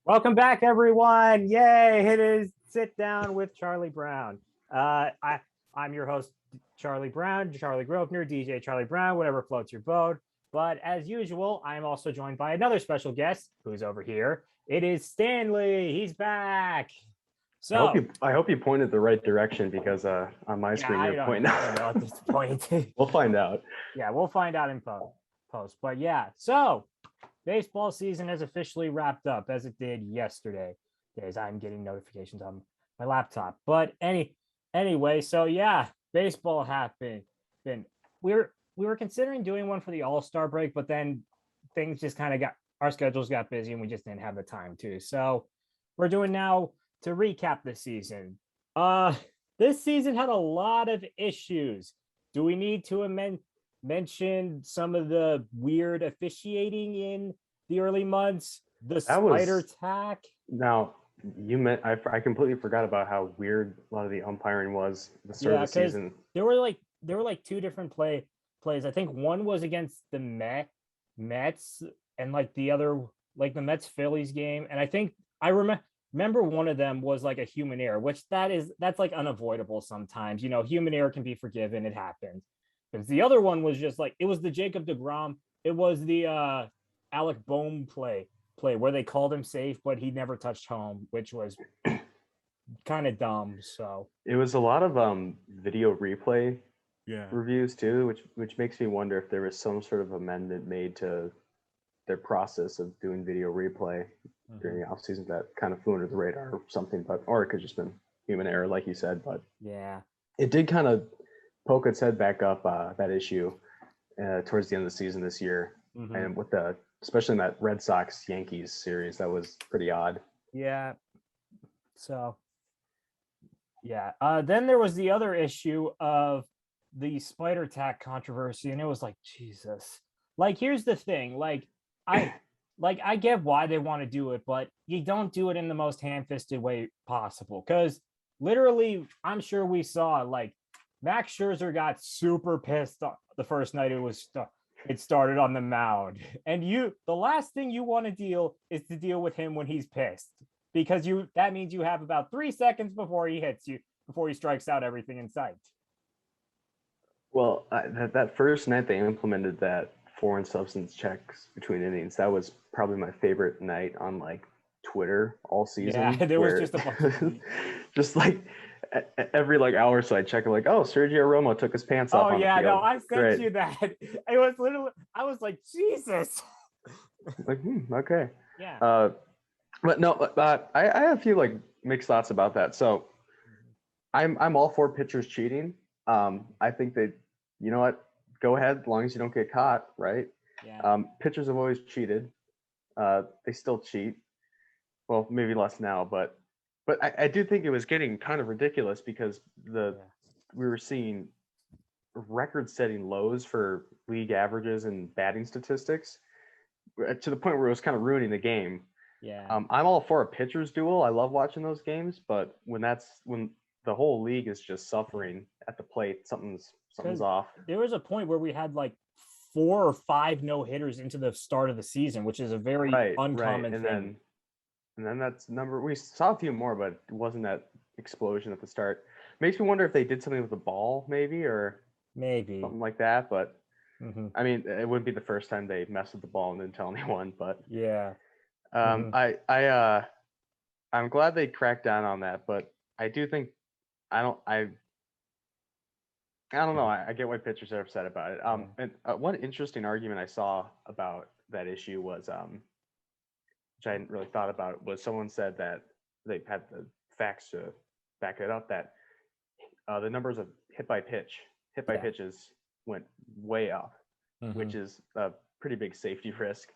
Welcome back, everyone. Yay. It is Sit Down with Charlie Brown. I'm your host, Charlie Brown, Charlie Grosvenor, DJ Charlie Brown, whatever floats your boat. But as usual, I'm also joined by another special guest who's over here. It is Stanley. He's back. So I hope you pointed the right direction because on my screen you're pointing out. I don't know at this point. We'll find out. Yeah, we'll find out in post. But yeah, so baseball season has officially wrapped up as it did yesterday, as I'm getting notifications on my laptop. But anyway, so yeah, baseball happened. We were considering doing one for the All-Star break, but then things just kind of our schedules got busy and we just didn't have the time to. So we're doing now to recap the season. This season had a lot of issues. Do we need to mention some of the weird officiating in the early months? The spider tack. Now I completely forgot about how weird a lot of the umpiring was at the start of the season. There were like two different plays. I think one was against the Mets and like the other, like the Mets Phillies game. And I think I remember one of them was like a human error, which that's like unavoidable sometimes. You know, human error can be forgiven. It happens. But the other one was just like, it was the Jacob deGrom. It was the Alec Bohm play where they called him safe, but he never touched home, which was kind of dumb. So it was a lot of video replay yeah. reviews too, which makes me wonder if there was some sort of amendment made to their process of doing video replay during the off season that kind of flew under the radar or something, or it could just been human error, like you said. But yeah, it did kind of poke its head back up, that issue towards the end of the season this year, and with especially in that Red Sox Yankees series, that was pretty odd. Yeah. So yeah, then there was the other issue of the spider tack controversy, and it was like, Jesus. Like, here's the thing, I get why they want to do it, but you don't do it in the most ham-fisted way possible. Because literally, I'm sure we saw like Max Scherzer got super pissed the first night it started on the mound, and the last thing you want to deal is to deal with him when he's pissed, because that means you have about 3 seconds before he hits you, before he strikes out everything in sight. Well, that first night they implemented that foreign substance checks between innings. That was probably my favorite night on like Twitter all season. Yeah, there was just a bunch of just like every like hour or so I check it, like, oh, Sergio Romo took his pants off. Oh on yeah, the field. no, I sent you that. It was literally, I was like, Jesus. Like, okay. Yeah. But no, I have a few like mixed thoughts about that. So I'm all for pitchers cheating. I think that, you know what, go ahead as long as you don't get caught, right? Yeah. Pitchers have always cheated. They still cheat. Well, maybe less now, but I do think it was getting kind of ridiculous because we were seeing record-setting lows for league averages and batting statistics to the point where it was kind of ruining the game. Yeah. I'm all for a pitcher's duel. I love watching those games, but when the whole league is just suffering at the plate, something's off. There was a point where we had like 4 or 5 no-hitters into the start of the season, which is a very uncommon thing. And then that's we saw a few more, but it wasn't that explosion at the start. Makes me wonder if they did something with the ball, maybe something like that. But I mean, it wouldn't be the first time they messed with the ball and didn't tell anyone. But yeah, I'm glad they cracked down on that. But I do think I don't know. I get why pitchers are upset about it. And one interesting argument I saw about that issue was which I hadn't really thought about, was someone said that they had the facts to back it up, that the numbers of hit by pitches went way up, which is a pretty big safety risk.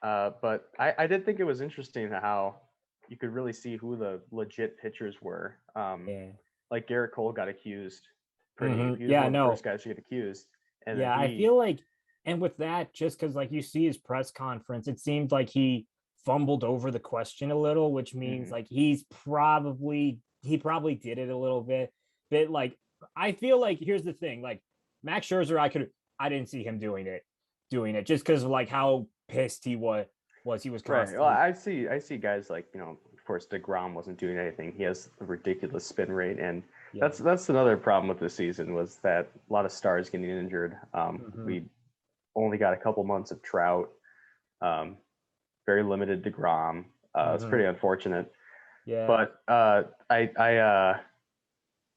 But I did think it was interesting how you could really see who the legit pitchers were. Like Garrett Cole got accused. He was one of the first guys to get accused. And I feel like, and with that, just because like you see his press conference, it seemed like he fumbled over the question a little, which means like he probably did it a little bit. Like, I feel like, here's the thing, like Max Scherzer, I didn't see him doing it just because of like how pissed he was was he was Right. Well, constantly. I see guys like, of course, DeGrom wasn't doing anything. He has a ridiculous spin rate, and Yeah. that's another problem with this season was that a lot of stars getting injured. Mhm. We only got a couple months of Trout, um, very limited DeGrom. It's Mhm. pretty unfortunate, Yeah. but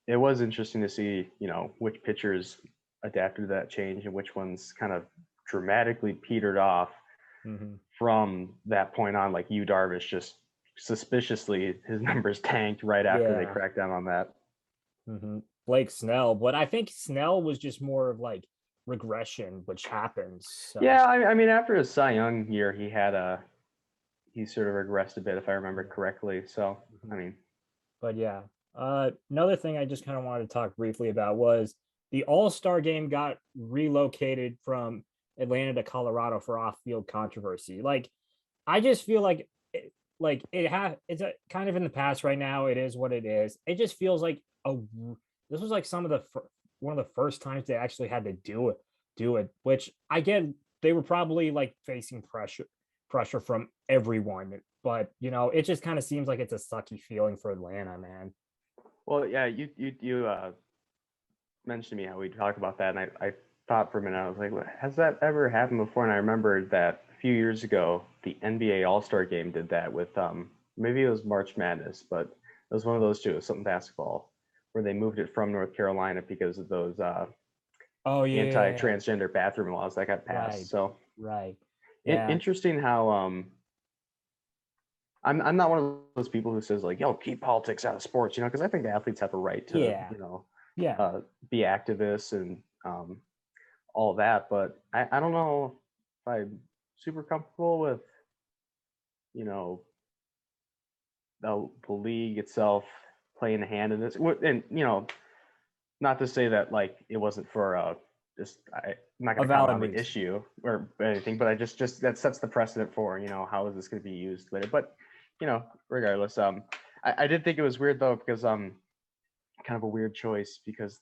it was interesting to see, which pitchers adapted to that change and which ones kind of dramatically petered off Mhm. from that point on. Like Darvish, just suspiciously his numbers tanked right after they Yeah. cracked down on that. Blake Snell, but I think Snell was just more of like regression, which happens. So Yeah, I mean, after his Cy Young year, he sort of regressed a bit, if I remember yeah. correctly. So, I Mhm. mean, But yeah, another thing I just kind of wanted to talk briefly about was the All-Star game got relocated from Atlanta to Colorado for off-field controversy. Like, I just feel it's a kind of in the past right now. It is what it is. It just feels like this was like some of one of the first times they actually had to do it, which I get they were probably like facing pressure from everyone, but it just kind of seems like it's a sucky feeling for Atlanta, man. well, yeah, you mentioned to me how we talk about that, and I thought for a minute, I was like, has that ever happened before? And I remembered that a few years ago, the NBA All Star Game did that with maybe it was March Madness, but it was one of those two, it was something basketball, where they moved it from North Carolina because of those Oh yeah, anti-transgender bathroom laws that got right, passed. So right, yeah, interesting how I'm not one of those people who says like, yo, keep politics out of sports, because I think athletes have a right to, yeah, yeah. be activists and all that. But I don't know if I'm super comfortable with, you know, the league itself playing a hand in this. And, not to say that like it wasn't for I'm not A going to comment valid on the reason. issue or anything, but I just that sets the precedent for, how is this going to be used later. But, regardless, I did think it was weird though, because kind of a weird choice because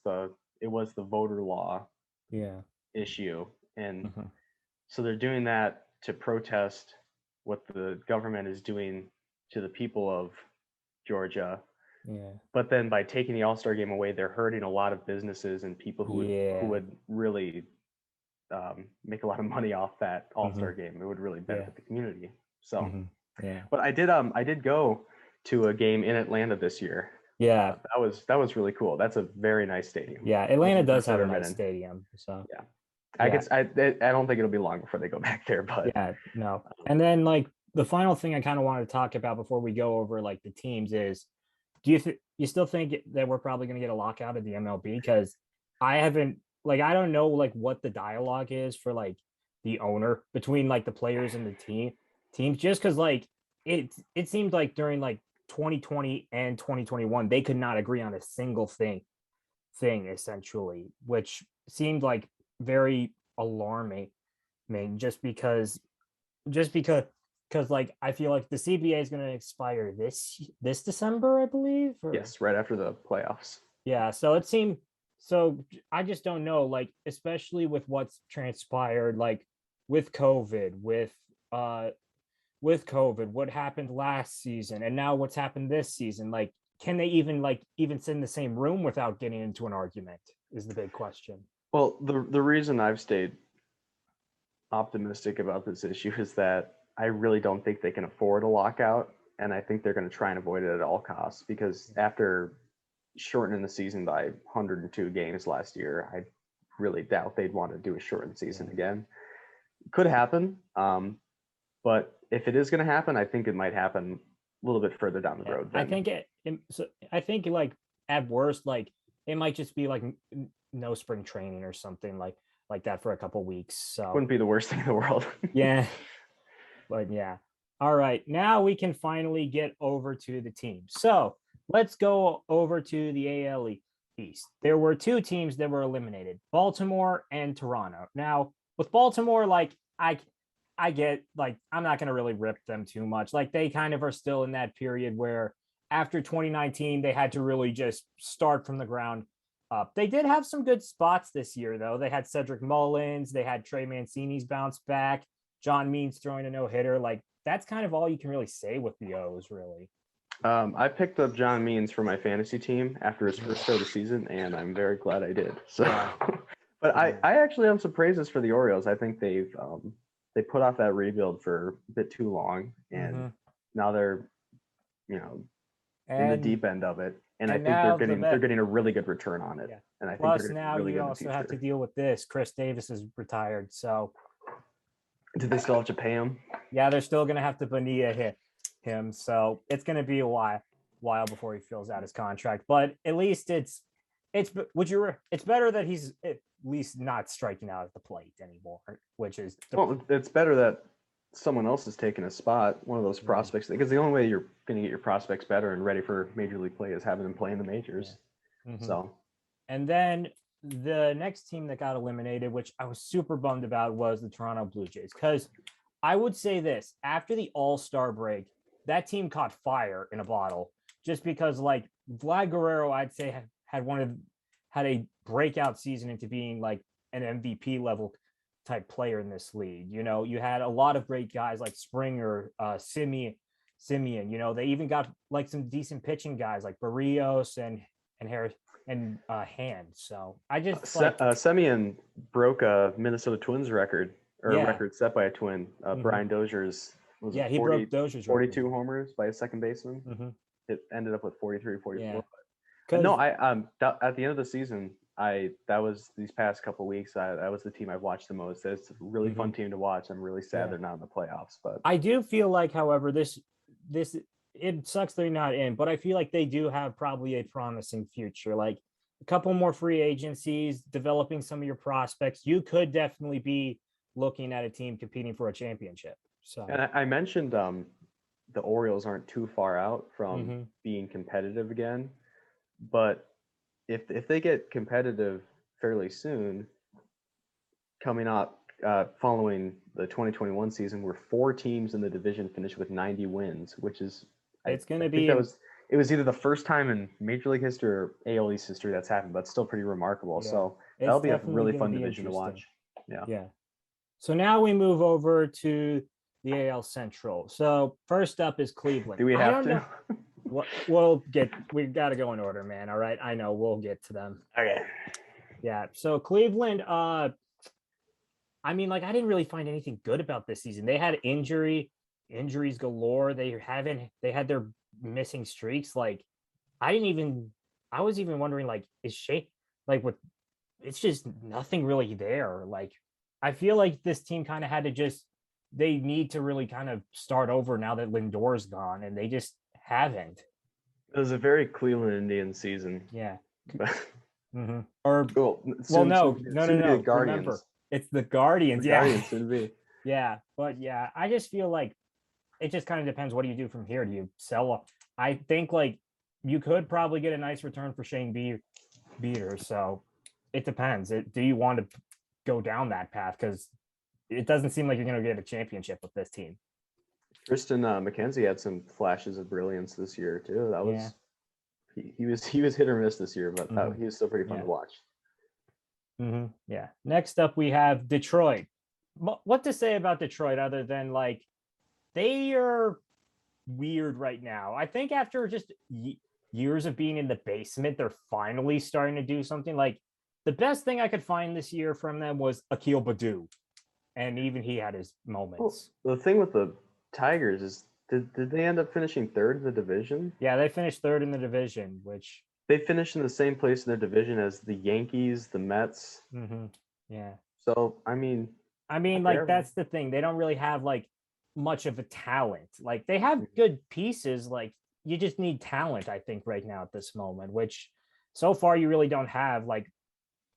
it was the voter law Yeah. issue. And Mhm. so they're doing that to protest what the government is doing to the people of Georgia. Yeah. But then by taking the All Star game away, they're hurting a lot of businesses and people who Yeah. would really make a lot of money off that All Hmm. Star game. It would really Yeah. benefit the community. So, Hmm. Yeah. but I did go to a game in Atlanta this year. Yeah. That was really cool. That's a very nice stadium. Yeah. Atlanta does Best I've have a ever been nice in. stadium. So Yeah, yeah. I don't think it'll be long before they go back there, but Yeah. No. And then like the final thing I kind of wanted to talk about before we go over like the teams is you still think that we're probably going to get a lockout of the MLB? Because I haven't I don't know like what the dialogue is for like the owner between like the players and the teams, just because like it seemed like during like 2020 and 2021 they could not agree on a single thing essentially, which seemed like very alarming. I mean, just because like I feel like the CBA is going to expire this December, I believe, or yes, right after the playoffs. yeah. So I just don't know, like especially with what's transpired, like with COVID, uh with COVID, what happened last season, and now what's happened this season. Like, can they even sit in the same room without getting into an argument? Is the big question. Well, the reason I've stayed optimistic about this issue is that I really don't think they can afford a lockout, and I think they're going to try and avoid it at all costs because after shortening the season by 102 games last year, I really doubt they'd want to do a shortened season Yeah. again. Could happen, but if it is going to happen, I think it might happen a little bit further down the Yeah, road I than. think I think like at worst, like it might just be like no spring training or something like that for a couple weeks. So Wouldn't be the worst thing in the world. yeah, but yeah. All right, now we can finally get over to the team. So let's go over to the AL East. There were two teams that were eliminated: Baltimore and Toronto. Now with Baltimore, like I get like I'm not going to really rip them too much. Like they kind of are still in that period where after 2019 they had to really just start from the ground up. They did have some good spots this year though. They had Cedric Mullins, they had Trey Mancini's bounce back, John Means throwing a no-hitter. Like that's kind of all you can really say with the O's, really. I picked up John Means for my fantasy team after his first start of the season, and I'm very glad I did. So, Yeah. but Yeah. I actually have some praises for the Orioles. I think they put off that rebuild for a bit too long, and now they're in the And deep end of it, and I think now they're getting a really good return on it. Yeah. And I think Plus they're going to be now really you good in the also have to future. deal with this. Chris Davis is retired, so Do they still have to pay him? yeah, they're still going to have to Bonilla hit him, so it's going to be a while before he fills out his contract. But at least it's better that he's at least not striking out at the plate anymore, which is Well, it's better that someone else is taking a spot, one of those prospects, because the only way you're going to get your prospects better and ready for major league play is having them play in the majors. So, and then the next team that got eliminated, which I was super bummed about, was the Toronto Blue Jays, because I would say this: after the All-Star break, that team caught fire in a bottle, just because like Vlad Guerrero, I'd say had a breakout season into being like an MVP level type player in this league. You had a lot of great guys like Springer, Simeon. They even got like some decent pitching guys like Barrios and Harris and Hand. So I just Simeon broke a Minnesota Twins record, or a record set by a Twin. Brian Dozier's he broke Dozier's 42 record. homers by a second baseman. It ended up with 43, 44. Yeah. No, at the end of the season, that was these past couple weeks. That was the team I've watched the most. It's a really fun team to watch. I'm really sad they're not in the playoffs, but I do feel like, however, this it sucks they're not in, but I feel like they do have probably a promising future. Like a couple more free agencies, developing some of your prospects, you could definitely be looking at a team competing for a championship. So, and I mentioned the Orioles aren't too far out from being competitive again, but if they get competitive fairly soon, coming up following the 2021 season, where 4 teams in the division finished with 90 wins, which is it's going to be. It was either the first time in Major League history or AL East history that's happened, but still pretty remarkable. Yeah. So that'll be a really fun division to watch. Yeah. So now we move over to the AL Central. So first up is Cleveland. Do we have to? We got to go in order, man. All right. I know we'll get to them. Okay. Yeah. So Cleveland, I didn't really find anything good about this season. They had injuries galore. They had their missing streaks. Like I was even wondering, like, is Shea, like, what, it's just nothing really there. Like, I feel like this team kind of had to they need to really kind of start over now that Lindor's gone, and they just haven't. It was a very Cleveland Indians season. Yeah. Or no. Remember, it's the Guardians. Guardians soon be. Yeah, but yeah, I just feel like it just kind of depends. What do you do from here? Do you sell? I think like you could probably get a nice return for Shane Bieber. So it depends. Do you want to go down that path? Because it doesn't seem like you're going to get a championship with this team. Tristan McKenzie had some flashes of brilliance this year too. That was he was hit or miss this year, but he was still pretty fun to watch. Yeah. Next up, we have Detroit. What to say about Detroit other than like they are weird right now? I think after just years of being in the basement, they're finally starting to do something. Like the best thing I could find this year from them was Akil Baddoo, and even he had his moments. Well, the thing with the Tigers is, did they end up finishing third in the division? Yeah, they finished third in the division, which they finished in the same place in their division as the Yankees, the Mets. Yeah. So I mean, like that's the thing. They don't really have like much of a talent. Like they have good pieces. Like you just need talent, I think, right now at this moment, which so far you really don't have. Like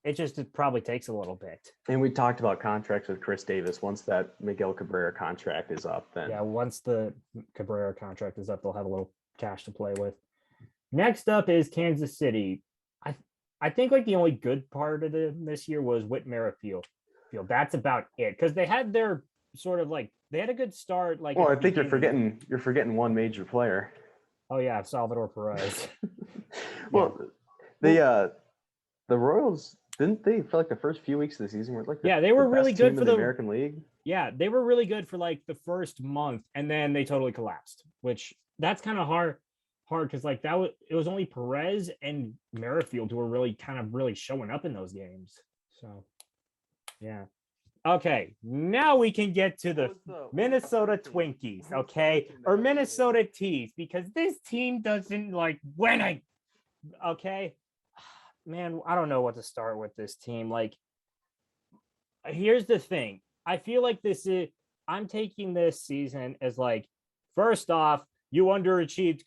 it probably takes a little bit. And we talked about contracts with Chris Davis. Once that Miguel Cabrera contract is up, then once the Cabrera contract is up, they'll have a little cash to play with. Next up is Kansas City. I think like the only good part of this year was Whit Merrifield. That's about it, because they had their sort of like they had a good start. Like, well, I think you're forgetting one major player. Oh yeah, Salvador Perez. Well, the Royals Didn't they feel like the first few weeks of the season were like Yeah, they were the really best good team for in the the American League? Yeah, they were really good for like the first month, and then they totally collapsed. Which that's kind of hard because like it was only Perez and Merrifield who were really showing up in those games. So yeah. Okay, now we can get to the Minnesota Twinkies, okay, or Minnesota Tees, because this team doesn't like winning. Okay, man, I don't know what to start with this team. Like, here's the thing. I feel like I'm taking this season as like, first off, you underachieved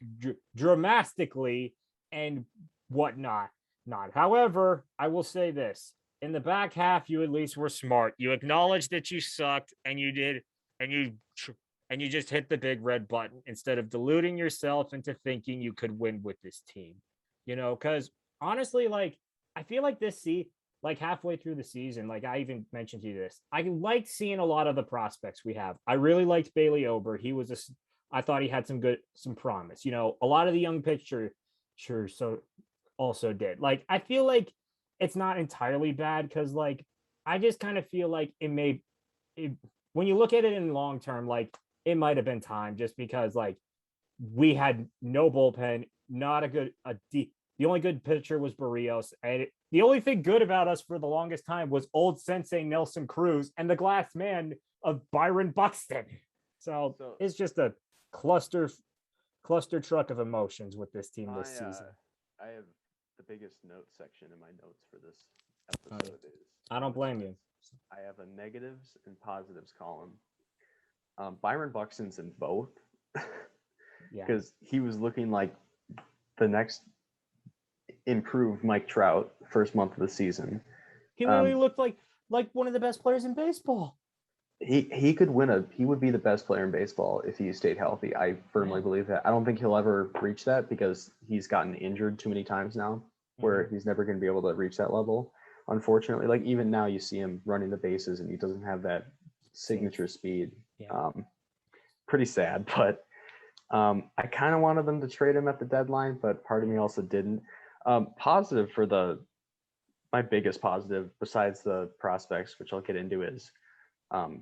dramatically and whatnot. Not. However, I will say this: in the back half, you at least were smart. You acknowledged that you sucked, and you did, and you just hit the big red button instead of deluding yourself into thinking you could win with this team. Because honestly, like I feel like like halfway through the season, like I even mentioned to you this, I liked seeing a lot of the prospects we have. I really liked Bailey Ober. I thought he had some promise. A lot of the young pitchers so also did. Like I feel like it's not entirely bad because like I just kind of feel like when you look at it in long term, like it might have been time just because like we had no bullpen, not a good the only good pitcher was Barrios, and the only thing good about us for the longest time was old Sensei Nelson Cruz and the glass man of Byron Buxton. So it's just a cluster truck of emotions with this team this season. I have the biggest notes section in my notes for this episode. I don't blame you. I have a negatives and positives column. Byron Buxton's in both. Yeah. Because he was looking like the next improved Mike Trout first month of the season. He literally looked like one of the best players in baseball. He would be the best player in baseball if he stayed healthy. I firmly believe that. I don't think he'll ever reach that because he's gotten injured too many times now, where he's never going to be able to reach that level. Unfortunately, like even now you see him running the bases and he doesn't have that signature speed. Yeah. Pretty sad, but I kind of wanted them to trade him at the deadline, but part of me also didn't. Positive for my biggest positive besides the prospects, which I'll get into, is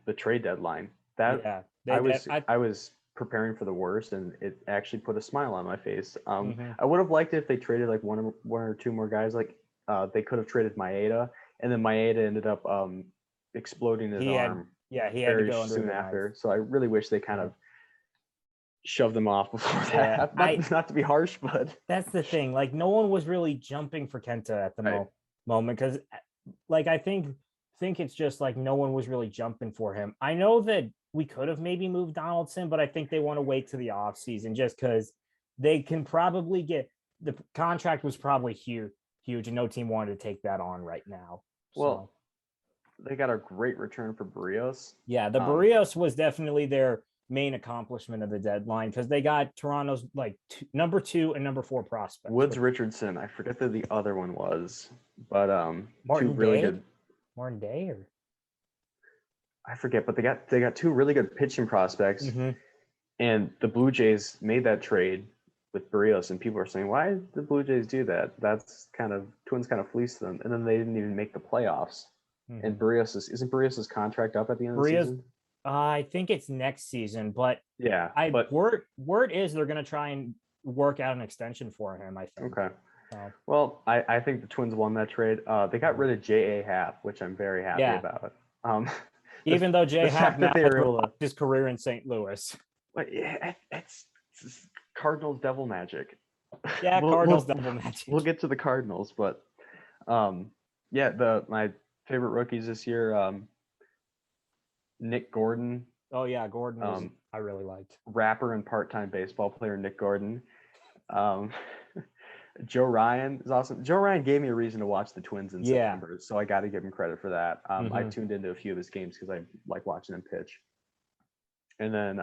the trade deadline. I was preparing for the worst, and it actually put a smile on my face. I would have liked it if they traded like one or two more guys. Like they could have traded Maeda, and then Maeda ended up exploding his arm. He had very to go under soon after. So I really wish they kind of shoved them off before that. Not to be harsh, but that's the thing. Like no one was really jumping for Kenta at the moment because, like, I think it's just like no one was really jumping for him. I know that we could have maybe moved Donaldson, but I think they want to wait to the off season just because they can probably get the contract was probably huge, and no team wanted to take that on right now. Well, they got a great return for Barrios. Yeah, the Barrios was definitely their main accomplishment of the deadline because they got Toronto's like number 2 and number 4 prospects. Woods Richardson, I forget who the other one was, but Martin two really Day? good. Martin Day, or I forget, but they got 2 really good pitching prospects, and the Blue Jays made that trade with Barrios, and people are saying, why did the Blue Jays do that? Twins kind of fleeced them, and then they didn't even make the playoffs. And isn't Barrios' contract up at the end of the season? I think it's next season, but word is they're going to try and work out an extension for him, I think. Okay. Well, I think the Twins won that trade. They got rid of J.A. Happ, which I'm very happy about. Even though J.A. Happ now has his career in St. Louis. But yeah, it's Cardinals devil magic. Yeah, Cardinals devil magic. We'll get to the Cardinals, but my favorite rookies this year, Nick Gordon. Oh yeah, Gordon I really liked. Rapper and part-time baseball player Nick Gordon. Joe Ryan is awesome. Joe Ryan gave me a reason to watch the Twins in September, so I got to give him credit for that. I tuned into a few of his games because I like watching him pitch. And then,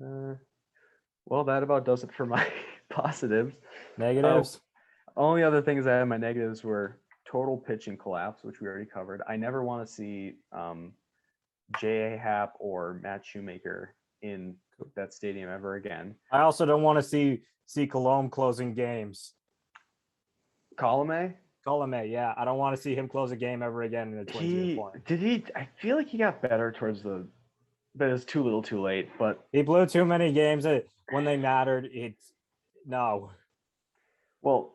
that about does it for my positives. Negatives? Only other things I had in my negatives were total pitching collapse, which we already covered. I never want to see J.A. Happ or Matt Shoemaker in that stadium ever again. I also don't want to see Colomb closing games. Colomé? Colome, yeah. I don't want to see him close a game ever again in a Twins uniform. I feel like he got better but it was too little too late. But He blew too many games when they mattered. No. well,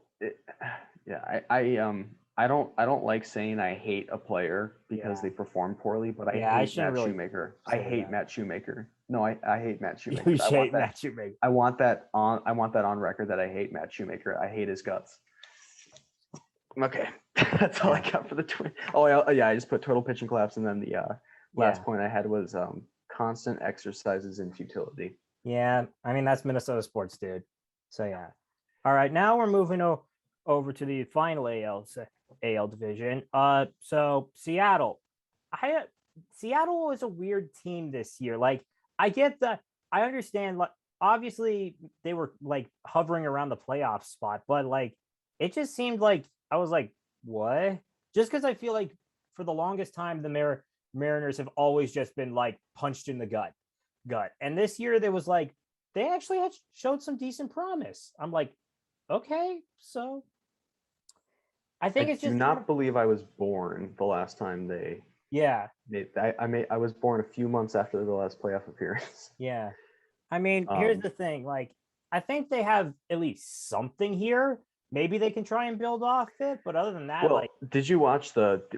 yeah, I don't like saying I hate a player because they perform poorly, but I I hate shouldn't Matt really Shoemaker. I say hate that. Matt Shoemaker. No, I hate Matt Shoemaker. You hate Matt Shoemaker. I want that on record that I hate Matt Shoemaker. I hate his guts. Okay, that's all I got for the Twins. Oh yeah, I just put total pitching collapse, and then the last point I had was constant exercises in futility. Yeah, I mean that's Minnesota sports, dude. So yeah. All right, now we're moving over to the final AL division. So Seattle. Seattle is a weird team this year. Like I understand. Like obviously they were like hovering around the playoff spot, but like it just seemed like I was like, what? Just because I feel like for the longest time the Mariners have always just been like punched in the gut. And this year there was like they actually showed some decent promise. I'm like, okay, so I think it's just do not believe I was born the last time they. Yeah. I was born a few months after the last playoff appearance. Yeah. I mean, here's the thing. Like, I think they have at least something here. Maybe they can try and build off it, but other than that, well, like,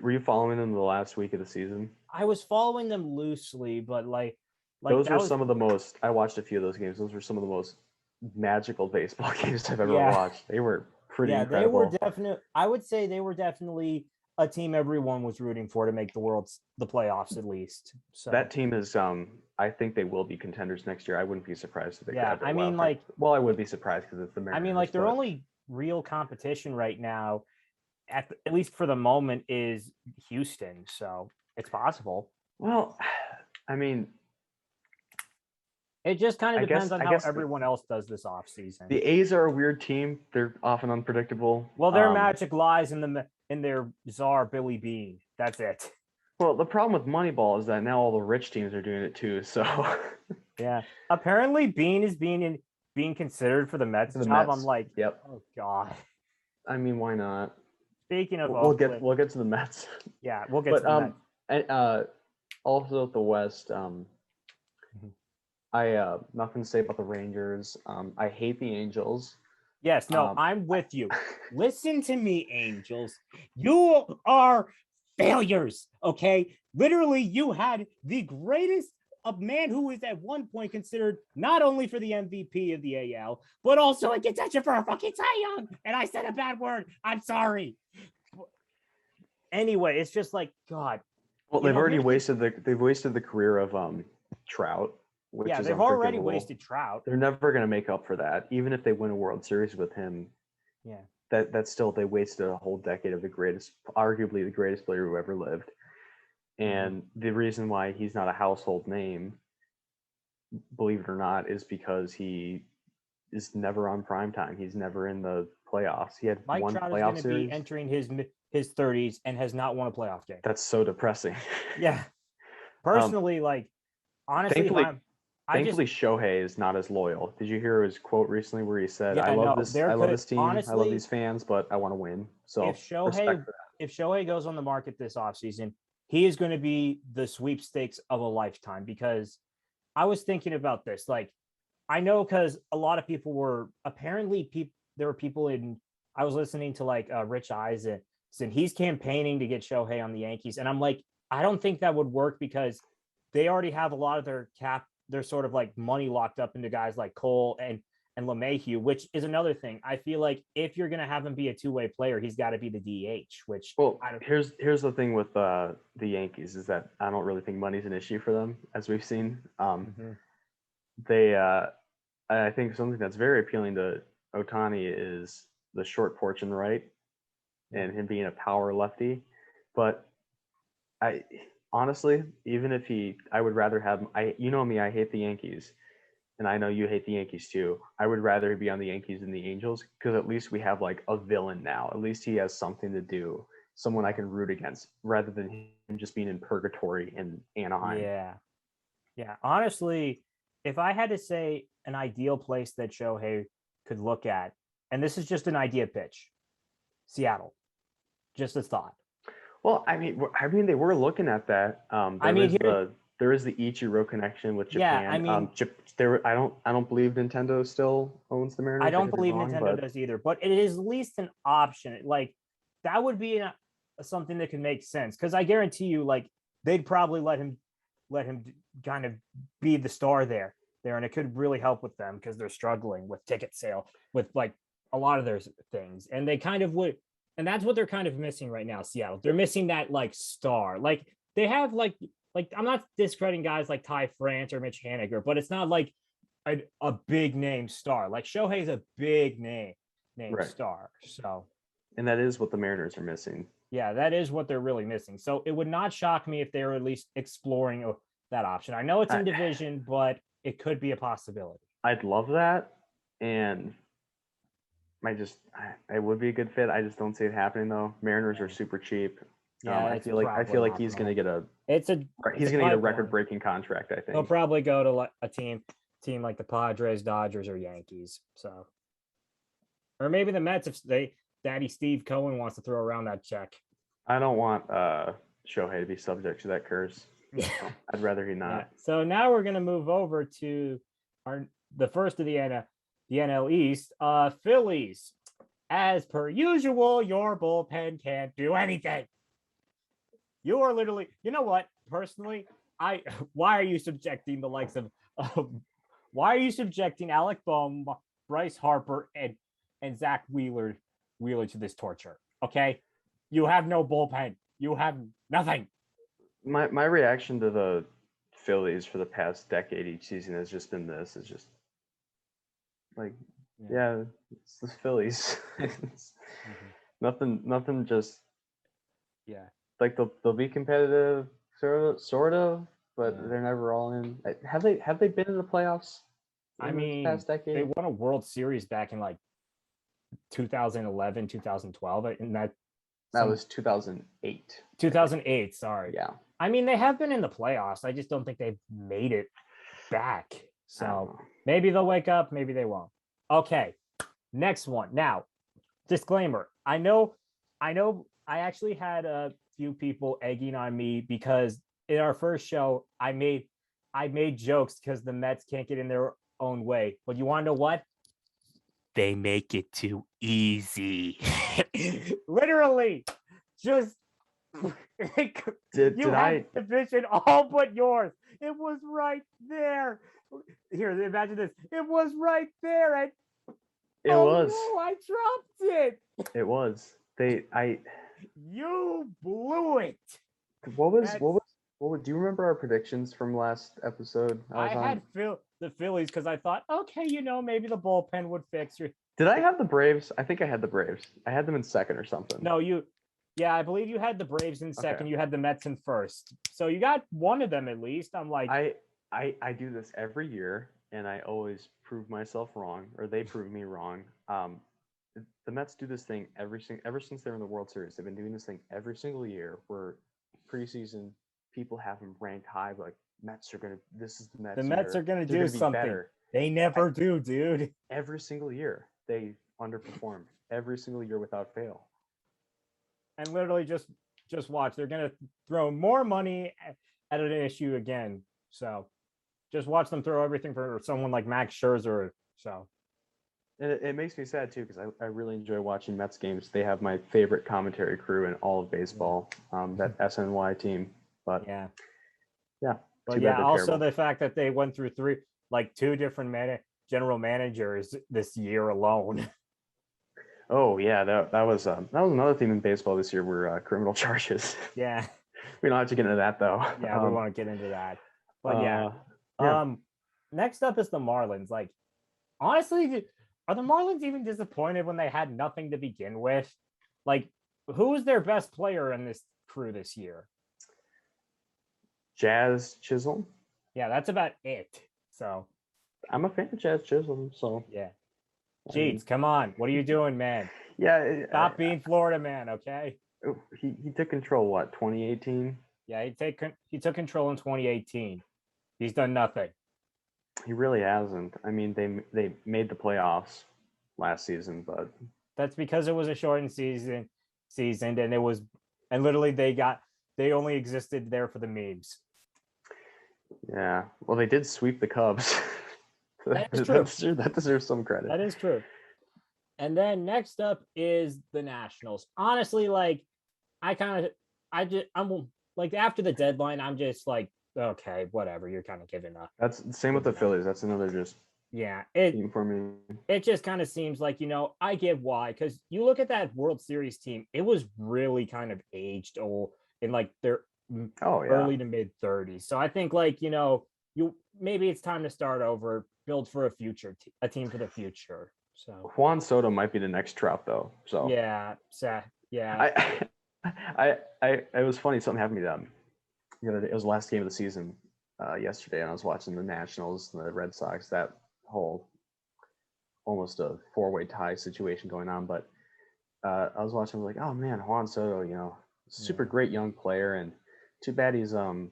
were you following them the last week of the season? I was following them loosely, but like those were some of the most. I watched a few of those games. Those were some of the most magical baseball games I've ever watched. They were pretty incredible. They were definitely. I would say they were definitely a team everyone was rooting for to make the playoffs at least. So that team is I think they will be contenders next year. I wouldn't be surprised if they grabbed it. I mean, like, well, I would be surprised because it's the Mariners. I mean, like, their only real competition right now, at least for the moment, is Houston. So it's possible. Well, I mean, it just kind of depends on how everyone else does this offseason. The A's are a weird team. They're often unpredictable. Well, their magic lies in their czar Billy Beane. That's it. Well, the problem with Moneyball is that now all the rich teams are doing it too. So yeah, apparently Beane is being considered for the Mets job. I'm like, yep. Oh God. I mean, why not? Speaking of, we'll get to the Mets. Yeah, we'll get to the Mets. Also at the West, I nothing to say about the Rangers. I hate the Angels. Yes, no, I'm with you. Listen to me, Angels. You are failures, okay? Literally, you had the greatest man who was at one point considered not only for the MVP of the AL, but also a contender for a fucking Cy Young. And I said a bad word. I'm sorry. Anyway, it's just like, God. Well, they've already wasted the career of Trout. They've already wasted Trout. They're never going to make up for that, even if they win a World Series with him. Yeah, that's still, they wasted a whole decade of arguably the greatest player who ever lived. And the reason why he's not a household name, believe it or not, is because he is never on prime time. He's never in the playoffs. He had one playoff series. Mike Trout is going to be entering his 30s and has not won a playoff game. That's so depressing. Yeah, personally, honestly, thankfully, Shohei is not as loyal. Did you hear his quote recently where he said, I love this team, honestly, I love these fans, but I want to win. So if Shohei goes on the market this offseason, he is going to be the sweepstakes of a lifetime, because I was thinking about this. Like, I know because a lot of people were there were people I was listening to Rich Eisen, and he's campaigning to get Shohei on the Yankees. And I'm like, I don't think that would work because they already have a lot of their sort of like money locked up into guys like Cole and LeMahieu, which is another thing. I feel like if you're going to have him be a two-way player, he's got to be the DH, which here's the thing with the Yankees is that I don't really think money's an issue for them, as we've seen. I think something that's very appealing to Ohtani is the short porch and right and him being a power lefty. But honestly, even if I would rather have you know me, I hate the Yankees, and I know you hate the Yankees too. I would rather be on the Yankees than the Angels, because at least we have like a villain now. At least he has something to do, someone I can root against, rather than him just being in purgatory in Anaheim. Yeah. Honestly, if I had to say an ideal place that Shohei could look at, and this is just an idea pitch, Seattle. Mm-hmm. Just a thought. Well, they were looking at that. There is the Ichiro connection with Yeah, Japan. I don't believe Nintendo still owns the Mariners. I don't could be believe wrong, Nintendo but does either, but it is at least an option. Like that would be something that could make sense because I guarantee you, like they'd probably let him kind of be the star there, and it could really help with them because they're struggling with ticket sale with like a lot of their things, and they kind of would, and that's what they're kind of missing right now. Seattle, they're missing that like star. Like they have like I'm not discrediting guys like Ty France or Mitch Haniger, but it's not like a big name star. Like Shohei's a big name right. star. So, and that is what the Mariners are missing. Yeah, that is what they're really missing. So it would not shock me if they were at least exploring that option. I know it's in division, but it could be a possibility. I'd love that, and it would be a good fit. I just don't see it happening though. Mariners are super cheap. Yeah, I feel like he's going to get a record-breaking contract. I think he'll probably go to a team like the Padres, Dodgers, or Yankees. So, or maybe the Mets if Daddy Steve Cohen wants to throw around that check. I don't want Shohei to be subject to that curse. I'd rather he not. Yeah. So now we're going to move over to the first of the NL East, Phillies. As per usual, your bullpen can't do anything. You are literally, you know what? Personally, why are you subjecting the likes of why are you subjecting Alec Bohm, Bryce Harper, and Zach Wheeler to this torture? Okay, you have no bullpen. You have nothing. My reaction to the Phillies for the past decade each season has just been this. It's just like, yeah it's the Phillies. It's nothing. Just like they'll be competitive, sort of, but they're never all in. Have they been in the playoffs? The past decade, they won a World Series back in like 2011, 2012, and that was 2008. 2008, sorry. Yeah. I mean, they have been in the playoffs. I just don't think they've made it back. So maybe they'll wake up, maybe they won't. Okay, next one. Now, disclaimer. I know I actually had a few people egging on me because in our first show, I made jokes because the Mets can't get in their own way. But you want to know what? They make it too easy. Literally, just division all but yours. It was right there. Here, imagine this. It was right there, and was. No, I dropped it. It was. You blew it. What was? Do you remember our predictions from last episode? I had the Phillies because I thought, okay, maybe the bullpen would fix you. Did I have the Braves? I think I had the Braves. I had them in second or something. No, I believe you had the Braves in second. Okay. You had the Mets in first. So you got one of them at least. I'm like, I do this every year, and I always prove myself wrong, or they prove me wrong. The Mets do this thing ever since they're in the World Series. They've been doing this thing every single year where preseason people have them ranked high, like this is the Mets. The Mets are going to do something. Better. They never do, dude. Every single year they underperform. Every single year without fail. And literally just watch. They're going to throw more money at an issue again. So just watch them throw everything for someone like Max Scherzer. So. And it makes me sad too because I really enjoy watching Mets games. They have my favorite commentary crew in all of baseball, that SNY team. But yeah. But also terrible. The fact that they went through two different general managers this year alone. Oh yeah, that was another theme in baseball this year were criminal charges. Yeah. We don't have to get into that though. Yeah, we want to get into that. But next up is the Marlins. Like, honestly, are the Marlins even disappointed when they had nothing to begin with? Like, who was their best player in this crew this year? Jazz Chisholm. Yeah, that's about it. So I'm a fan of Jazz Chisholm. So yeah. Jeets, come on. What are you doing, man? Yeah. Stop being Florida man, okay? He took control, 2018? Yeah, he took control in 2018. He's done nothing. He really hasn't. I mean, they made the playoffs last season, but that's because it was a shortened season. seasoned, and literally they only existed there for the memes. Yeah. Well, they did sweep the Cubs. That is true. That deserves some credit. That is true. And then next up is the Nationals. Honestly, like I'm like after the deadline, I'm just like, okay, whatever. You're kind of giving up. That's the same with the Phillies. That's another just team for me. It just kind of seems like, I get why, because you look at that World Series team, it was really kind of aged old in like their early to mid 30s. So I think like, you maybe it's time to start over, build for a team for the future. So Juan Soto might be the next Trout though. So yeah. It was funny. Something happened to me the other day. It was the last game of the season yesterday, and I was watching the Nationals and the Red Sox. That whole almost a 4-way tie situation going on. But I was watching. I was like, oh man, Juan Soto, super great young player, and too bad he's stuck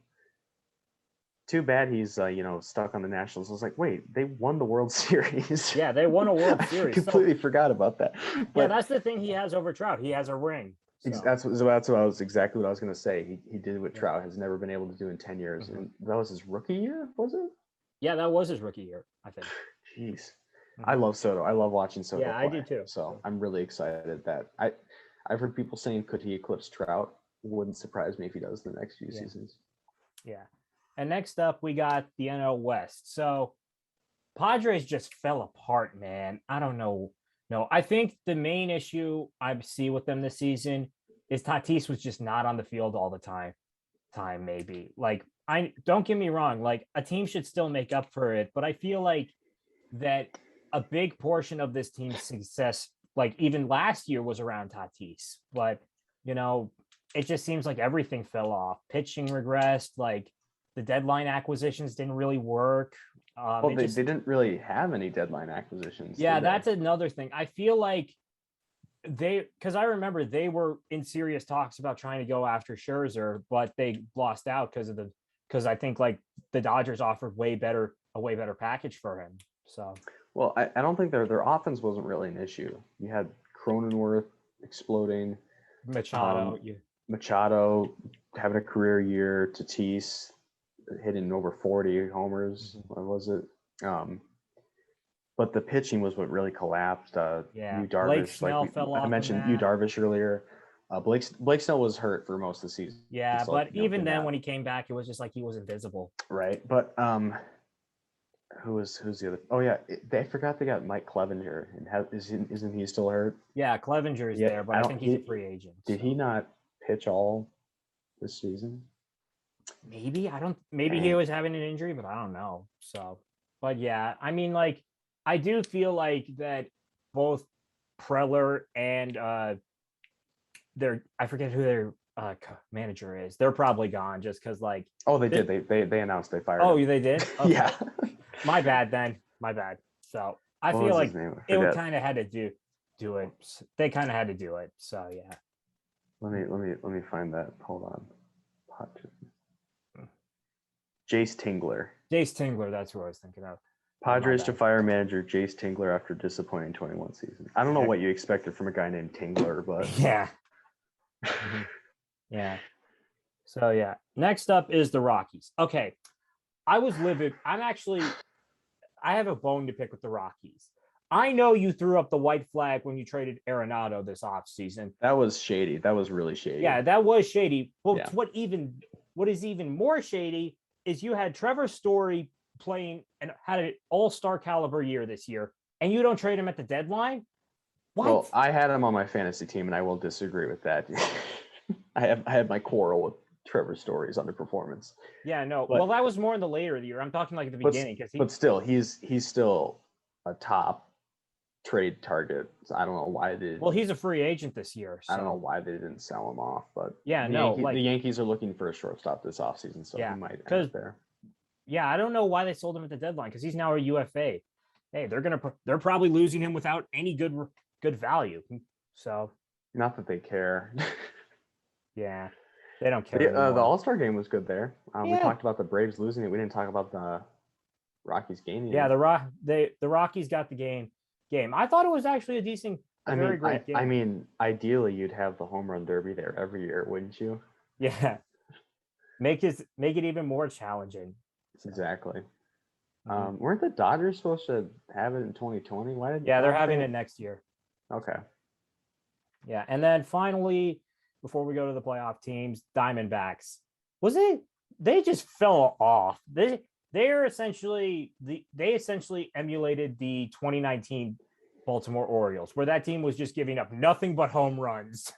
on the Nationals. I was like, wait, they won the World Series. Yeah, they won a World Series. Completely forgot about that. But, yeah, that's the thing he has over Trout. He has a ring. So. That's what I was going to say. He did what Trout has never been able to do in 10 years. Mm-hmm. And that was his rookie year, was it? Yeah, that was his rookie year, I think. Jeez. Mm-hmm. I love Soto. I love watching Soto play. I do too. So I'm really excited that I've heard people saying, could he eclipse Trout? Wouldn't surprise me if he does the next few seasons. Yeah. And next up, we got the NL West. So Padres just fell apart, man. I don't know. No, I think the main issue I see with them this season is Tatis was just not on the field all the time maybe. Like, I don't get me wrong, like a team should still make up for it, but I feel like that a big portion of this team's success, like even last year, was around Tatis. But, it just seems like everything fell off. Pitching regressed, like the deadline acquisitions didn't really work. They didn't really have any deadline acquisitions. Yeah, that's another thing. I feel like because I remember they were in serious talks about trying to go after Scherzer, but they lost out because I think like the Dodgers offered a way better package for him. So, well, I don't think their offense wasn't really an issue. You had Cronenworth exploding, Machado having a career year, Tatis hitting over 40 homers. Mm-hmm. What was it? But the pitching was what really collapsed. Yu Darvish, I mentioned Yu Darvish earlier. Blake Snell was hurt for most of the season. Yeah, but even then, when he came back, it was just like he was invisible. Right, but who's the other? Oh yeah, I forgot they got Mike Clevinger. And isn't he still hurt? Yeah, Clevinger's there, but I think he's a free agent. Did he not pitch all this season? Maybe Maybe he was having an injury, but I don't know. So, but yeah, I mean, like, I do feel like that both Preller and I forget who their manager is. They're probably gone just because, like. Oh, they did. They announced they fired. Oh, him. They did. Okay. Yeah. My bad then. My bad. So I feel like it would kind of had to do it. They kind of had to do it. So yeah. Let me find that. Hold on. Jace Tingler. That's who I was thinking of. Padres to fire manager Jace Tingler after disappointing 21 season. I don't know what you expected from a guy named Tingler, but yeah. Mm-hmm. Yeah. So yeah. Next up is the Rockies. Okay. I was livid. I have a bone to pick with the Rockies. I know you threw up the white flag when you traded Arenado this offseason. That was shady. That was really shady. Yeah, that was shady. But what is even more shady is you had Trevor Story playing and had an all-star caliber year this year, and you don't trade him at the deadline? What? Well, I had him on my fantasy team, and I will disagree with that. I had my quarrel with Trevor Story's underperformance. Yeah, no. Well, that was more in the later of the year. I'm talking like at the beginning. But still, he's still a top trade target. So I don't know why they didn't. Well, he's a free agent this year. So. I don't know why they didn't sell him off, but the Yankees are looking for a shortstop this offseason, so he might end up there. Yeah, I don't know why they sold him at the deadline because he's now a UFA. Hey, they're probably losing him without any good value. So not that they care. Yeah, they don't care. The All-Star game was good there. We talked about the Braves losing it. We didn't talk about the Rockies gaining. Yeah, the Rockies got the game. I thought it was actually a decent. a very great game. I mean, ideally, you'd have the home run derby there every year, wouldn't you? Yeah, make it even more challenging. So. Exactly. Weren't the Dodgers supposed to have it in 2020? Why did? Yeah, they're having it next year. Okay. Yeah, and then finally, before we go to the playoff teams, Diamondbacks. They just fell off. They essentially emulated the 2019 Baltimore Orioles, where that team was just giving up nothing but home runs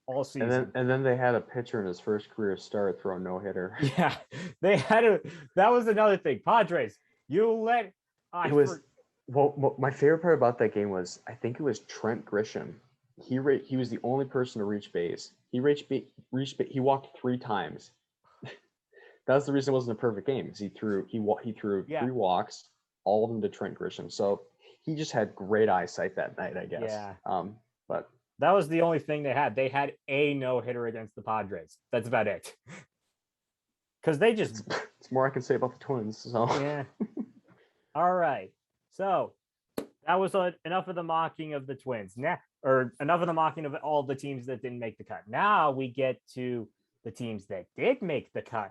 all season. And then they had a pitcher in his first career start throw a no-hitter. Yeah, that was another thing. Padres, well, my favorite part about that game was I think it was Trent Grisham. He was the only person to reach base. He he walked 3 times. That's the reason it wasn't a perfect game. Because he threw 3 walks, all of them to Trent Grisham. So he just had great eyesight that night, I guess. Yeah. But that was the only thing they had. They had a no-hitter against the Padres. That's about it. Because they just... It's more I can say about the Twins. So. Yeah. All right. So that was enough of the mocking of the Twins. Enough of the mocking of all the teams that didn't make the cut. Now we get to the teams that did make the cut.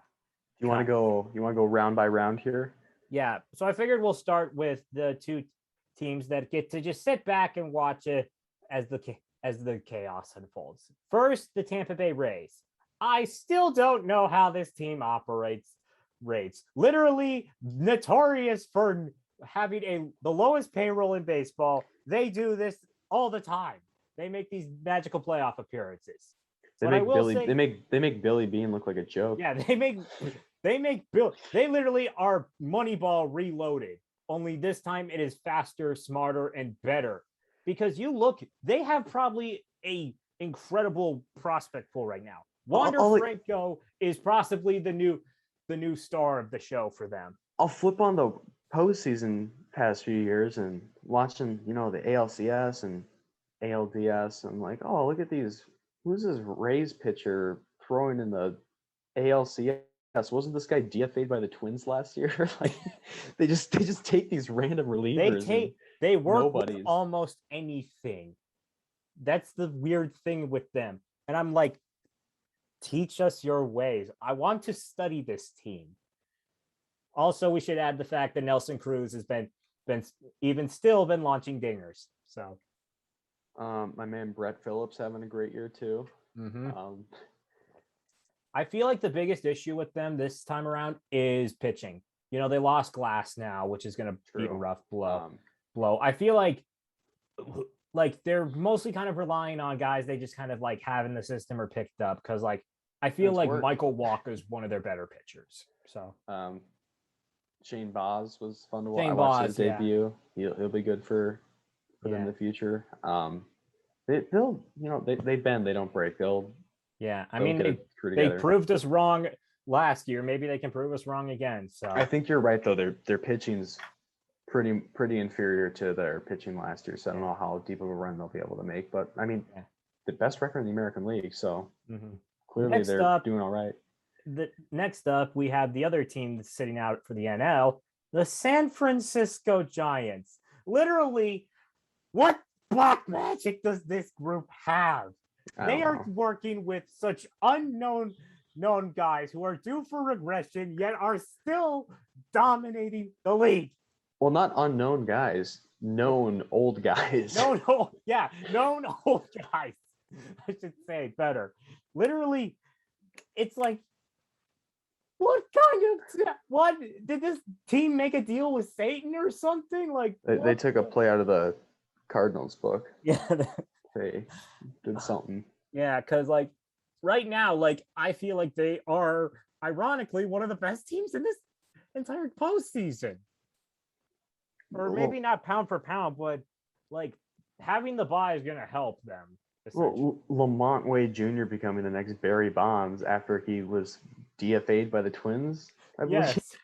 You want to go round by round here? Yeah. So I figured we'll start with the 2 teams that get to just sit back and watch it as the chaos unfolds. First, the Tampa Bay Rays. I still don't know how this team operates. Literally notorious for having the lowest payroll in baseball. They do this all the time. They make these magical playoff appearances. They make Billy Bean look like a joke. Yeah, they make Bill. They literally are Moneyball reloaded. Only this time it is faster, smarter, and better. Because they have probably a incredible prospect pool right now. Wander Franco is possibly the new star of the show for them. I'll flip on the postseason past few years and watching, the ALCS and ALDS. I'm like, oh, look at these. Who's this Rays pitcher throwing in the ALCS? Wasn't this guy DFA'd by the Twins last year? Like, they just take these random relievers. They work with almost anything. That's the weird thing with them. And I'm like, teach us your ways. I want to study this team. Also, we should add the fact that Nelson Cruz has been launching dingers. So, my man Brett Phillips having a great year too. Mm-hmm. I feel like the biggest issue with them this time around is pitching. They lost Glass now, which is going to be a rough blow. I feel like they're mostly kind of relying on guys they just kind of like have in the system or picked up because I feel like Michael Walker is one of their better pitchers. So Shane Baz was fun to watch. I watched his debut. He'll be good for them in the future. They bend, they don't break. They proved us wrong last year. Maybe they can prove us wrong again. So I think you're right though. Their pitching's pretty inferior to their pitching last year. So I don't know how deep of a run they'll be able to make. But I mean, the best record in the American League. So clearly they're doing all right. Next up, we have the other team that's sitting out for the NL, the San Francisco Giants. Literally, what black magic does this group have? They are working with such known guys who are due for regression, yet are still dominating the league. Well, not unknown guys, known old guys. Known old guys. I should say better. Literally, it's like, what did this team make a deal with Satan or something? Like they took a play out of the Cardinals book. Yeah, they did something. Yeah, because right now, I feel like they are ironically one of the best teams in this entire postseason. Or maybe not pound for pound, but having the bye is going to help them. Well, Lamont Wade Jr. becoming the next Barry Bonds after he was DFA'd by the Twins. Yes.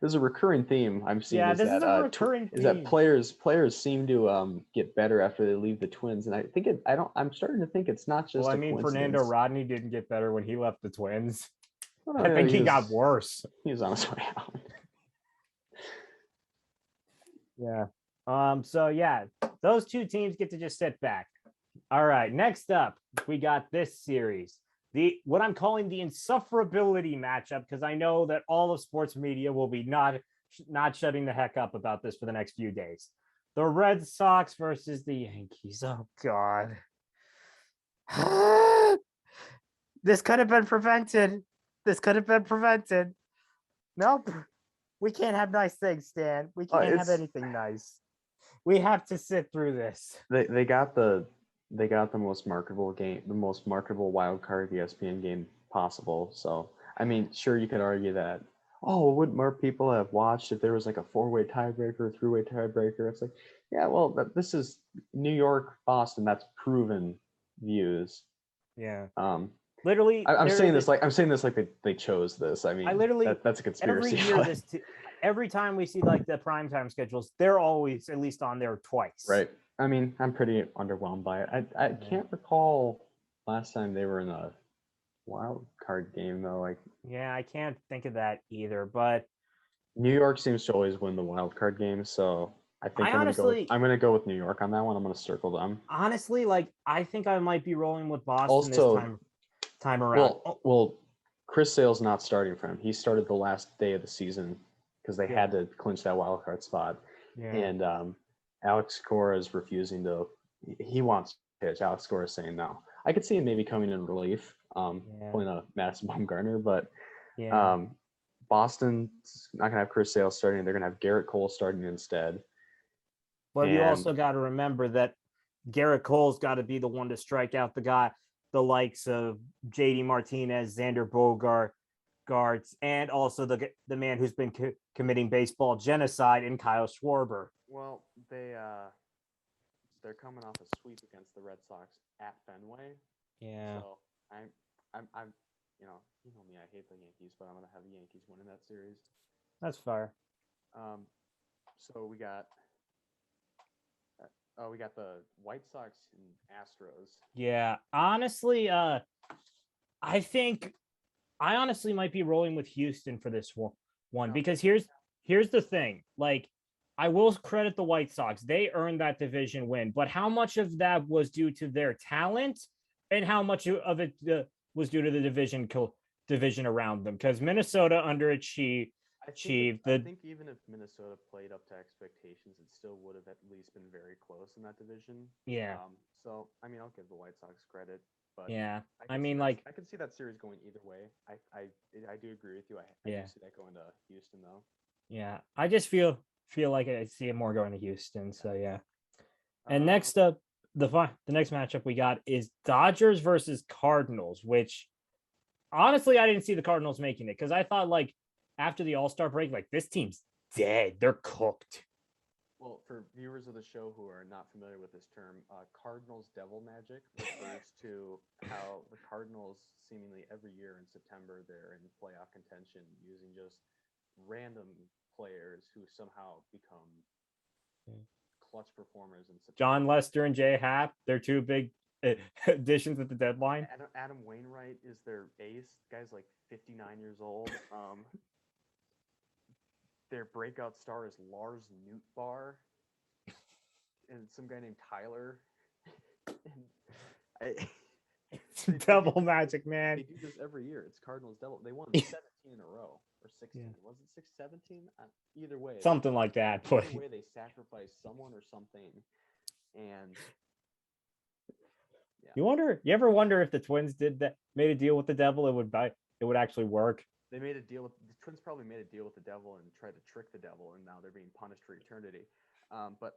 There's a recurring theme I'm seeing. Yeah, this is a recurring theme. Is that players seem to get better after they leave the Twins, and I think I'm starting to think it's not just. Well, Fernando Rodney didn't get better when he left the Twins. I think he got worse. He was on his way out. Yeah. So yeah, those two teams get to just sit back. All right, next up, we got this series. What I'm calling the insufferability matchup, because I know that all of sports media will be not shutting the heck up about this for the next few days. The Red Sox versus the Yankees. Oh, God. This could have been prevented. Nope. We can't have nice things, Stan. We can't have anything nice. We have to sit through this. They got the most marketable game, the most marketable wild card ESPN game possible. So I mean, sure, you could argue that, oh, wouldn't more people have watched if there was like a 4-way tiebreaker, 3-way tiebreaker? It's like, yeah, well, this is New York, Boston. That's proven views. Yeah. Literally, I'm saying this like they chose this. I mean, that's a conspiracy. Every year, every time we see like the primetime schedules, they're always at least on there twice. Right. I mean, I'm pretty underwhelmed by it. I can't recall last time they were in a wild card game though. Like, yeah, I can't think of that either. But New York seems to always win the wild card game, so I think I'm gonna go with New York on that one. I'm gonna circle them. Honestly, like I think I might be rolling with Boston this time around. Well, Chris Sale's not starting for him. He started the last day of the season because they had to clinch that wild card spot. Yeah. And Alex Cora is refusing to. He wants to pitch. Alex Cora is saying no. I could see him maybe coming in relief, pulling a Madison Bumgarner, but Boston's not gonna have Chris Sale starting. They're gonna have Garrett Cole starting instead. But you also got to remember that Garrett Cole's got to be the one to strike out the likes of JD Martinez, Xander Bogaerts, and also the man who's been committing baseball genocide in Kyle Schwarber. Well, they're coming off a sweep against the Red Sox at Fenway. Yeah. So I'm you know me, I hate the Yankees, but I'm gonna have the Yankees winning that series. That's fair. So we got the White Sox and Astros. Yeah, honestly, I think I honestly might be rolling with Houston for this one because here's the thing. Like, I will credit the White Sox. They earned that division win, but how much of that was due to their talent and how much of it was due to the division around them? Because Minnesota underachieved. I think even if Minnesota played up to expectations, it still would have at least been very close in that division. Yeah. So I mean, I'll give the White Sox credit, but yeah, I can see that series going either way. I do agree with you. I do see that going to Houston though. Yeah, I just feel like I see it more going to Houston. So yeah. And next up, the next matchup we got is Dodgers versus Cardinals, which honestly I didn't see the Cardinals making it because I thought like after the All-Star break, like this team's dead. They're cooked. Well, for viewers of the show who are not familiar with this term, Cardinals devil magic refers to how the Cardinals seemingly every year in September they're in playoff contention using just random players who somehow become clutch performers in September. John Lester and Jay Happ, they're two big additions at the deadline. Adam Wainwright is their ace. The guy's like 59 years old. Their breakout star is Lars Nootbaar and some guy named Tyler. It's devil magic, man. They do this every year. It's Cardinals devil. They won 17 in a row or 16. Yeah. Was it 17? Either way, something like that. But either way, they sacrificed someone or something. And you ever wonder if the Twins made a deal with the devil, it would actually work? They made a deal with the Twins. Probably made a deal with the devil and tried to trick the devil, and now they're being punished for eternity. But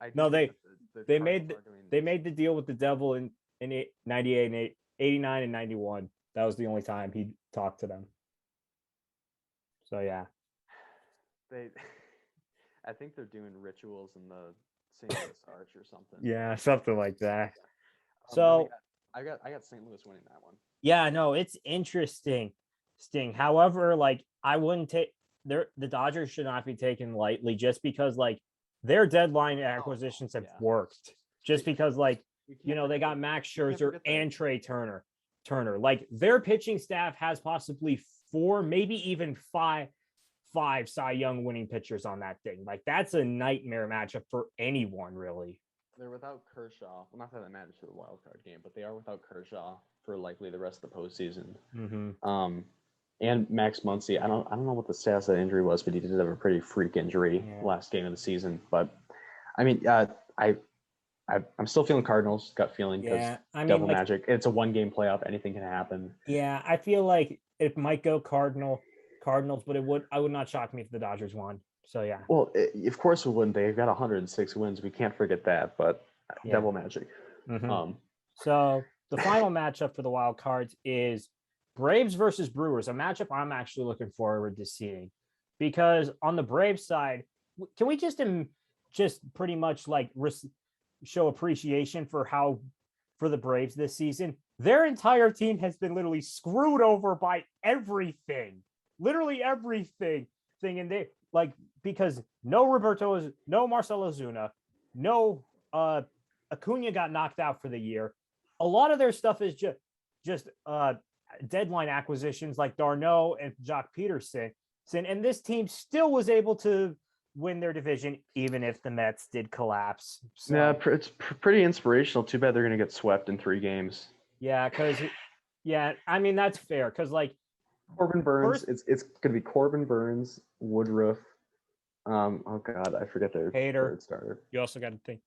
they made the deal with the devil in 98 and 89 and 91. That was the only time he talked to them. So yeah, I think they're doing rituals in the St. Louis Arch or something. Yeah, something like that. So I got St. Louis winning that one. Yeah, no, it's interesting. However, like I wouldn't take the Dodgers should not be taken lightly just because like their deadline acquisitions have worked. Just because like they got Max Scherzer and Trey Turner. Like their pitching staff has possibly 4, maybe even 5 Cy Young winning pitchers on that thing. Like that's a nightmare matchup for anyone, really. they're without Kershaw. Well, not that it matters for the wild card game, but they are without Kershaw for likely the rest of the postseason. Mm-hmm. And Max Muncy. I don't know what the status of that injury was, but he did have a pretty freak injury last game of the season. But I mean, I'm still feeling Cardinals gut feeling because Devil Magic. It's a 1-game playoff. Anything can happen. Yeah, I feel like it might go Cardinals, but I would not shock me if the Dodgers won. So yeah. Well, of course we wouldn't. They've got 106 wins. We can't forget that. But Devil Magic. Mm-hmm. So the final matchup for the wild cards is Braves versus Brewers, a matchup I'm actually looking forward to seeing, because on the Braves side, can we just pretty much like show appreciation for the Braves this season? Their entire team has been literally screwed over by everything, literally everything. And they because no Marcell Ozuna, no Acuna got knocked out for the year. A lot of their stuff is just deadline acquisitions like Darno and Jock Peterson. And this team still was able to win their division, even if the Mets did collapse. So, yeah, it's pretty inspirational. Too bad they're going to get swept in 3 games. Yeah, I mean, that's fair. Because, Corbin Burns, it's going to be Corbin Burns, Woodruff. Oh, God, I forget their third starter. You also got to think.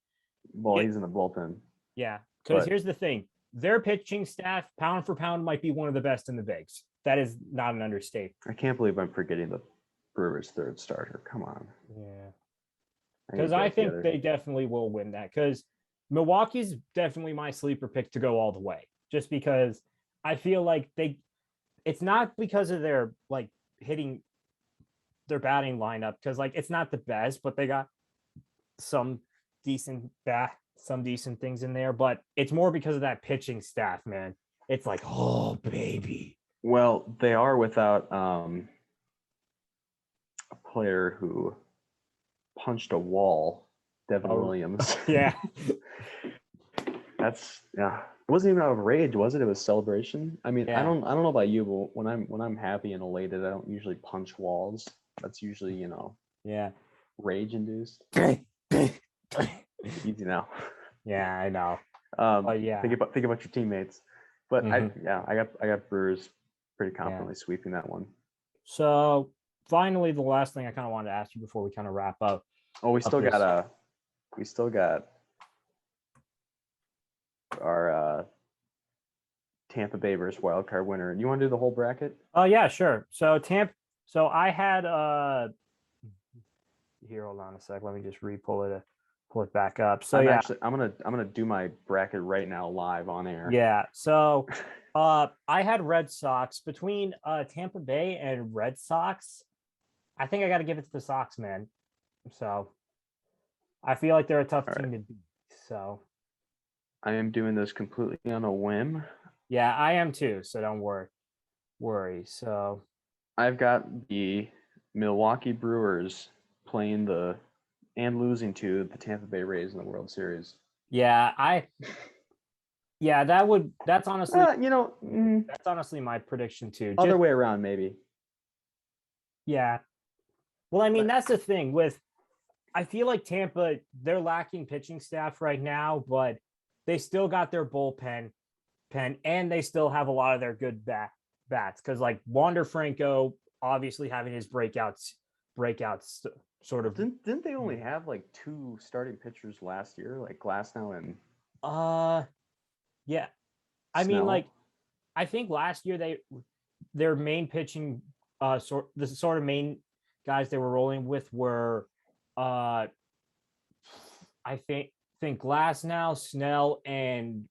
Well, he's in the bullpen. Yeah, because here's the thing. Their pitching staff, pound for pound, might be one of the best in the bigs. That is not an understatement. I can't believe I'm forgetting the Brewers' third starter. Come on. Yeah. Because I think together. they definitely will win that. Because Milwaukee's definitely my sleeper pick to go all the way. Just because I feel like it's not because of their hitting their batting lineup, because it's not the best, but they got some decent things in there, but it's more because of that pitching staff, man. It's oh baby. Well, they are without a player who punched a wall, Devin Williams. Yeah. It wasn't even out of rage, was it? It was celebration. I mean, yeah. I don't know about you, but when I'm happy and elated, I don't usually punch walls. That's usually, rage induced. Easy now. Yeah, I know. But yeah, think about your teammates. But I got Brewers pretty confidently sweeping that one. So finally, the last thing I kind of wanted to ask you before we kind of wrap up. Oh, we still got our Tampa Bay versus wild card winner. And you want to do the whole bracket? Oh yeah, sure. So So I had here. Hold on a sec. Let me just pull it back up. So I'm gonna do my bracket right now live on air. Yeah. So I had Red Sox between Tampa Bay and Red Sox. I think I got to give it to the Sox, man. So I feel like they're a tough team to beat. So I am doing this completely on a whim. Yeah, I am too. So don't worry. So I've got the Milwaukee Brewers playing and losing to the Tampa Bay Rays in the World Series. Yeah, that's honestly, that's honestly my prediction too. Other way around, maybe. Yeah. Well, I mean, that's the thing I feel like Tampa, they're lacking pitching staff right now, but they still got their bullpen, and they still have a lot of their good bats. Because Wander Franco obviously having his breakouts sort of. Didn't they only have 2 starting pitchers last year, Glasnow and? Yeah, I mean, I think last year their main pitching the sort of main guys they were rolling with were I think Glasnow, Snell, and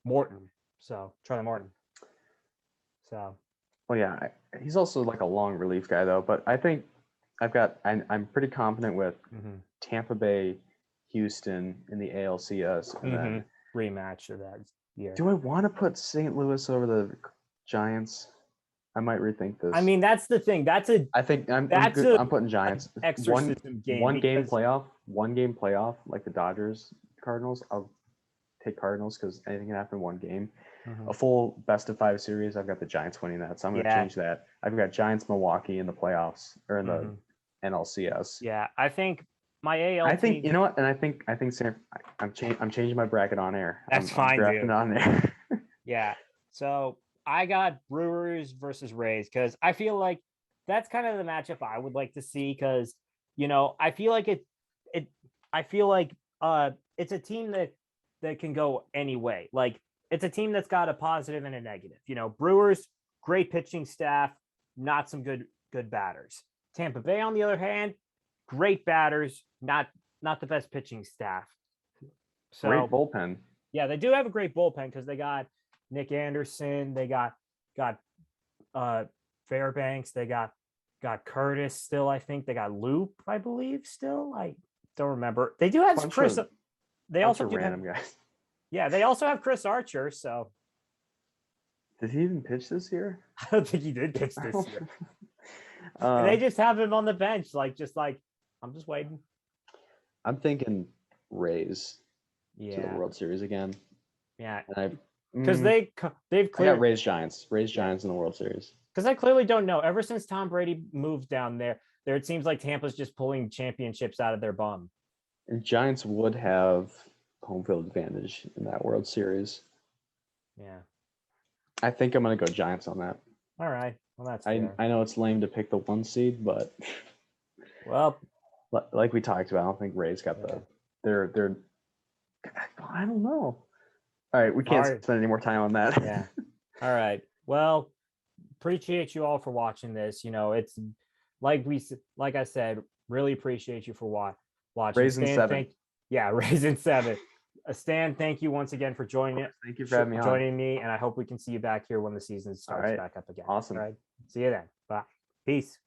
Morton. So Charlie Morton. So. Well, yeah, he's also a long relief guy though. But I think I'm pretty confident with Tampa Bay, Houston in the ALCS, and then rematch of that year. Do I want to put St. Louis over the Giants? I might rethink this. I mean, that's the thing. I'm putting Giants. Exorcism game. One game playoff, like the Dodgers, Cardinals. I'll take Cardinals because anything can happen in one game. A full best of 5 series, I've got the Giants winning that. So I'm going to change that. I've got Giants, Milwaukee in the playoffs or in the NLCS. Yeah, I think my AL I think team. you know what, and I think I'm changing my bracket on air. That's I'm fine, drafting dude. on air. Yeah. So I got Brewers versus Rays because I feel like that's kind of the matchup I would like to see because I feel like I feel like it's a team that can go any way. Like it's a team that's got a positive and a negative. Brewers, great pitching staff, not some good batters. Tampa Bay, on the other hand, great batters, not the best pitching staff. So Great bullpen. yeah, they do have a great bullpen because they got Nick Anderson, they got Fairbanks, they got Curtis still, I think. They got Loop, I believe, still. I don't remember. They do have Chris. They also do random guys. Yeah, they also have Chris Archer. So did he even pitch this year? I don't think he did pitch this year. They just have him on the bench, just like I'm just waiting. I'm thinking Rays to the World Series again. Yeah, and because they've clearly got Rays Giants in the World Series. Because I clearly don't know. Ever since Tom Brady moved down there, it seems like Tampa's just pulling championships out of their bum. And Giants would have home field advantage in that World Series. Yeah. I think I'm going to go Giants on that. All right. Well, that's fair. I know it's lame to pick the 1 seed, but like we talked about, I don't think Rays got they're I don't know. All right, we can't spend any more time on that. Yeah. All right. Well, appreciate you all for watching this. It's like I said, really appreciate you for watching. Raisin 7. Raisin 7. Stan, thank you once again for joining it. Thank you for having me joining me, and I hope we can see you back here when the season starts back up again. Awesome. All right. See you then. Bye. Peace.